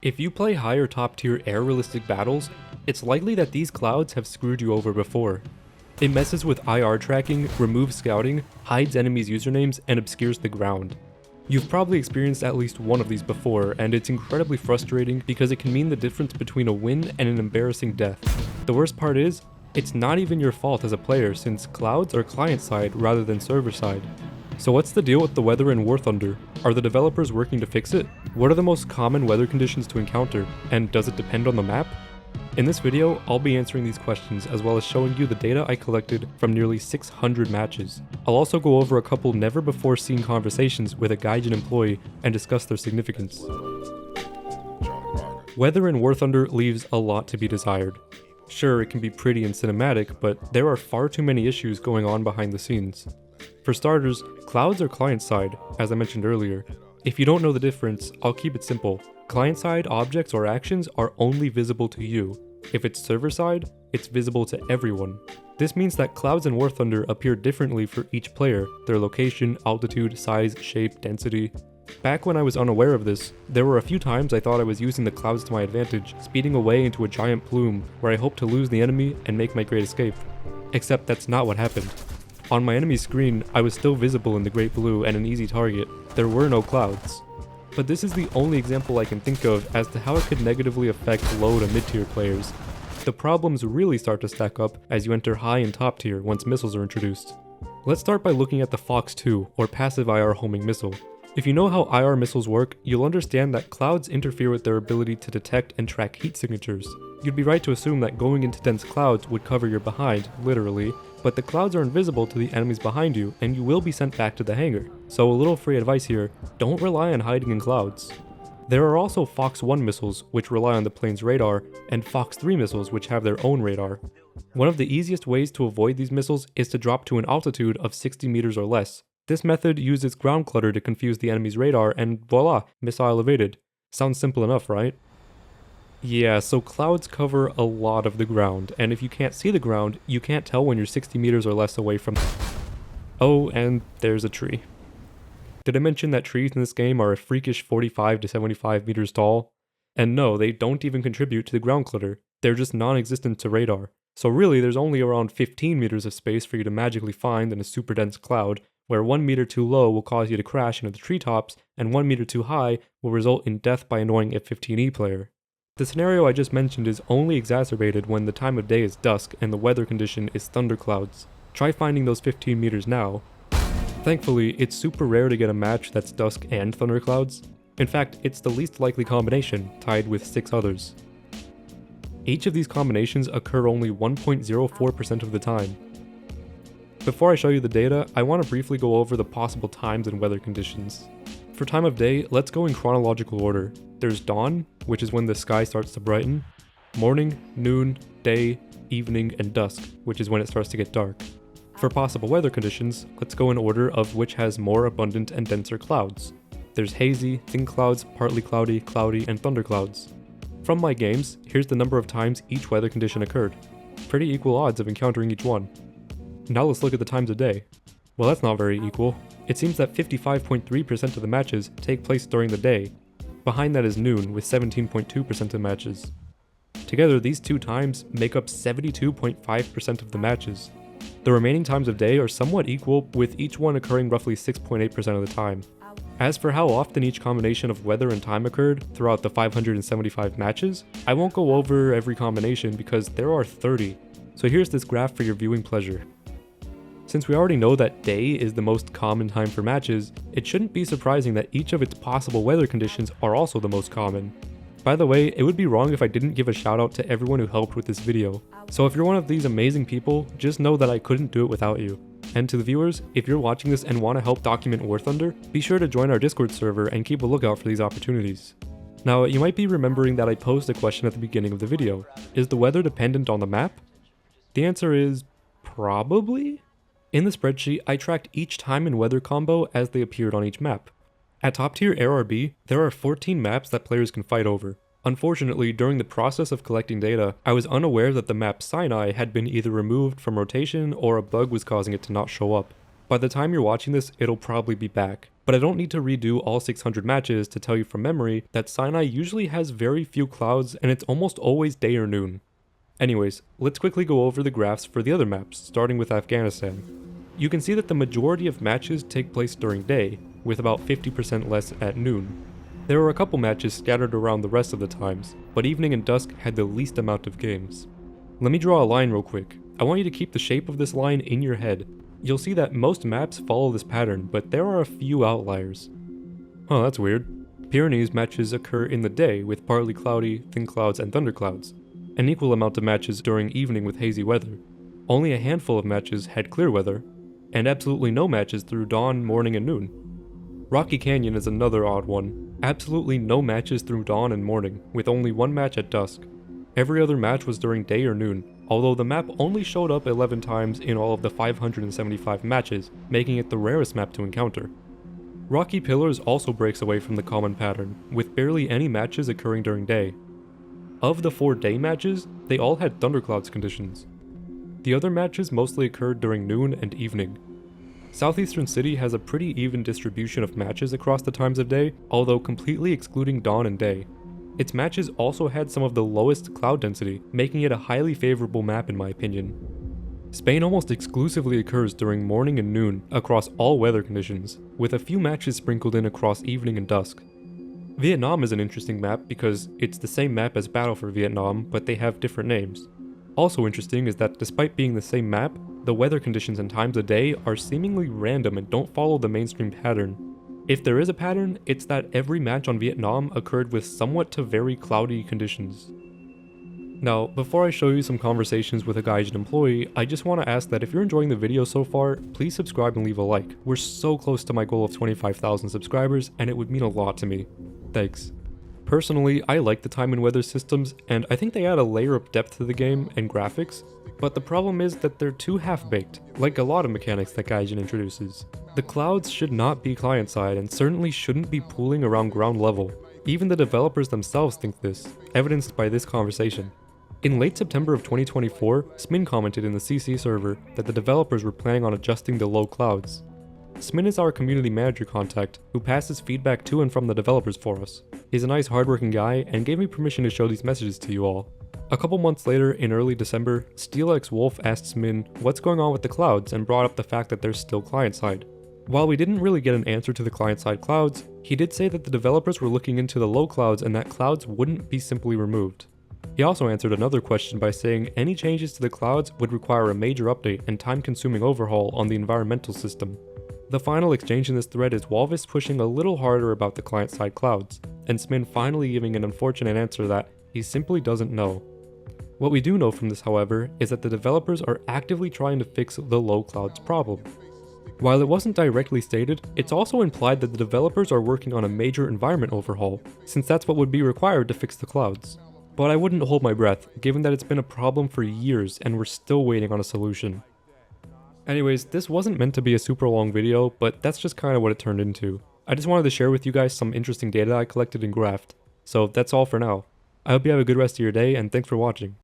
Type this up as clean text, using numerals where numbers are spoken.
If you play high or top tier air realistic battles, it's likely that these clouds have screwed you over before. It messes with IR tracking, removes scouting, hides enemies' usernames, and obscures the ground. You've probably experienced at least one of these before, and it's incredibly frustrating because it can mean the difference between a win and an embarrassing death. The worst part is, it's not even your fault as a player since clouds are client-side rather than server-side. So what's the deal with the weather in War Thunder? Are the developers working to fix it? What are the most common weather conditions to encounter, and does it depend on the map? In this video, I'll be answering these questions as well as showing you the data I collected from nearly 600 matches. I'll also go over a couple never before seen conversations with a Gaijin employee and discuss their significance. Weather in War Thunder leaves a lot to be desired. Sure, it can be pretty and cinematic, but there are far too many issues going on behind the scenes. For starters, clouds are client-side, as I mentioned earlier. If you don't know the difference, I'll keep it simple. Client-side objects or actions are only visible to you. If it's server-side, it's visible to everyone. This means that clouds in War Thunder appear differently for each player, their location, altitude, size, shape, density. Back when I was unaware of this, there were a few times I thought I was using the clouds to my advantage, speeding away into a giant plume where I hoped to lose the enemy and make my great escape. Except that's not what happened. On my enemy's screen, I was still visible in the Great Blue and an easy target. There were no clouds. But this is the only example I can think of as to how it could negatively affect low to mid-tier players. The problems really start to stack up as you enter high and top tier once missiles are introduced. Let's start by looking at the Fox 2, or passive IR homing missile. If you know how IR missiles work, you'll understand that clouds interfere with their ability to detect and track heat signatures. You'd be right to assume that going into dense clouds would cover your behind, literally, but the clouds are invisible to the enemies behind you and you will be sent back to the hangar. So a little free advice here, don't rely on hiding in clouds. There are also Fox 1 missiles, which rely on the plane's radar, and Fox 3 missiles, which have their own radar. One of the easiest ways to avoid these missiles is to drop to an altitude of 60 meters or less. This method uses ground clutter to confuse the enemy's radar and voila, missile evaded. Sounds simple enough, right? Yeah, so clouds cover a lot of the ground, and if you can't see the ground, you can't tell when you're 60 meters or less away from... Oh, and there's a tree. Did I mention that trees in this game are a freakish 45 to 75 meters tall? And no, they don't even contribute to the ground clutter, they're just non-existent to radar. So really, there's only around 15 meters of space for you to magically find in a super dense cloud, where 1 meter too low will cause you to crash into the treetops, and 1 meter too high will result in death by annoying F-15E player. The scenario I just mentioned is only exacerbated when the time of day is dusk and the weather condition is thunderclouds. Try finding those 15 meters now. Thankfully, it's super rare to get a match that's dusk and thunderclouds. In fact, it's the least likely combination, tied with 6 others. Each of these combinations occur only 1.04% of the time. Before I show you the data, I want to briefly go over the possible times and weather conditions. For time of day, let's go in chronological order. There's dawn, which is when the sky starts to brighten, morning, noon, day, evening, and dusk, which is when it starts to get dark. For possible weather conditions, let's go in order of which has more abundant and denser clouds. There's hazy, thin clouds, partly cloudy, cloudy, and thunderclouds. From my games, here's the number of times each weather condition occurred. Pretty equal odds of encountering each one. Now let's look at the times of day. Well, that's not very equal. It seems that 55.3% of the matches take place during the day. Behind that is noon, with 17.2% of matches. Together, these two times make up 72.5% of the matches. The remaining times of day are somewhat equal, with each one occurring roughly 6.8% of the time. As for how often each combination of weather and time occurred throughout the 575 matches, I won't go over every combination because there are 30. So here's this graph for your viewing pleasure. Since we already know that day is the most common time for matches, it shouldn't be surprising that each of its possible weather conditions are also the most common. By the way, it would be wrong if I didn't give a shout out to everyone who helped with this video. So if you're one of these amazing people, just know that I couldn't do it without you. And to the viewers, if you're watching this and want to help document War Thunder, be sure to join our Discord server and keep a lookout for these opportunities. Now, you might be remembering that I posed a question at the beginning of the video. Is the weather dependent on the map? The answer is probably? In the spreadsheet, I tracked each time and weather combo as they appeared on each map. At top tier ARB, there are 14 maps that players can fight over. Unfortunately, during the process of collecting data, I was unaware that the map Sinai had been either removed from rotation or a bug was causing it to not show up. By the time you're watching this, it'll probably be back. But I don't need to redo all 600 matches to tell you from memory that Sinai usually has very few clouds and it's almost always day or noon. Anyways, let's quickly go over the graphs for the other maps, starting with Afghanistan. You can see that the majority of matches take place during day, with about 50% less at noon. There were a couple matches scattered around the rest of the times, but evening and dusk had the least amount of games. Let me draw a line real quick. I want you to keep the shape of this line in your head. You'll see that most maps follow this pattern, but there are a few outliers. Oh, that's weird. Pyrenees matches occur in the day with partly cloudy, thin clouds, and thunderclouds. An equal amount of matches during evening with hazy weather. Only a handful of matches had clear weather, and absolutely no matches through dawn, morning, and noon. Rocky Canyon is another odd one. Absolutely no matches through dawn and morning, with only one match at dusk. Every other match was during day or noon, although the map only showed up 11 times in all of the 575 matches, making it the rarest map to encounter. Rocky Pillars also breaks away from the common pattern, with barely any matches occurring during day. Of the 4 day matches, they all had thunderclouds conditions. The other matches mostly occurred during noon and evening. Southeastern City has a pretty even distribution of matches across the times of day, although completely excluding dawn and day. Its matches also had some of the lowest cloud density, making it a highly favorable map in my opinion. Spain almost exclusively occurs during morning and noon across all weather conditions, with a few matches sprinkled in across evening and dusk. Vietnam is an interesting map because it's the same map as Battle for Vietnam, but they have different names. Also interesting is that despite being the same map, the weather conditions and times of day are seemingly random and don't follow the mainstream pattern. If there is a pattern, it's that every match on Vietnam occurred with somewhat to very cloudy conditions. Now, before I show you some conversations with a Gaijin employee, I just want to ask that if you're enjoying the video so far, please subscribe and leave a like. We're so close to my goal of 25,000 subscribers, and it would mean a lot to me. Thanks. Personally, I like the time and weather systems, and I think they add a layer of depth to the game and graphics, but the problem is that they're too half-baked, like a lot of mechanics that Gaijin introduces. The clouds should not be client-side and certainly shouldn't be pooling around ground level. Even the developers themselves think this, evidenced by this conversation. In late September of 2024, Smin commented in the CC server that the developers were planning on adjusting the low clouds. Smin is our community manager contact who passes feedback to and from the developers for us. He's a nice hardworking guy and gave me permission to show these messages to you all. A couple months later, in early December, SteelX Wolf asked Smin what's going on with the clouds and brought up the fact that they're still client-side. While we didn't really get an answer to the client-side clouds, he did say that the developers were looking into the low clouds and that clouds wouldn't be simply removed. He also answered another question by saying any changes to the clouds would require a major update and time-consuming overhaul on the environmental system. The final exchange in this thread is Walvis pushing a little harder about the client-side clouds, and Smin finally giving an unfortunate answer that he simply doesn't know. What we do know from this, however, is that the developers are actively trying to fix the low clouds problem. While it wasn't directly stated, it's also implied that the developers are working on a major environment overhaul, since that's what would be required to fix the clouds. But I wouldn't hold my breath, given that it's been a problem for years and we're still waiting on a solution. Anyways, this wasn't meant to be a super long video, but that's just kind of what it turned into. I just wanted to share with you guys some interesting data I collected and graphed. So that's all for now. I hope you have a good rest of your day, and thanks for watching.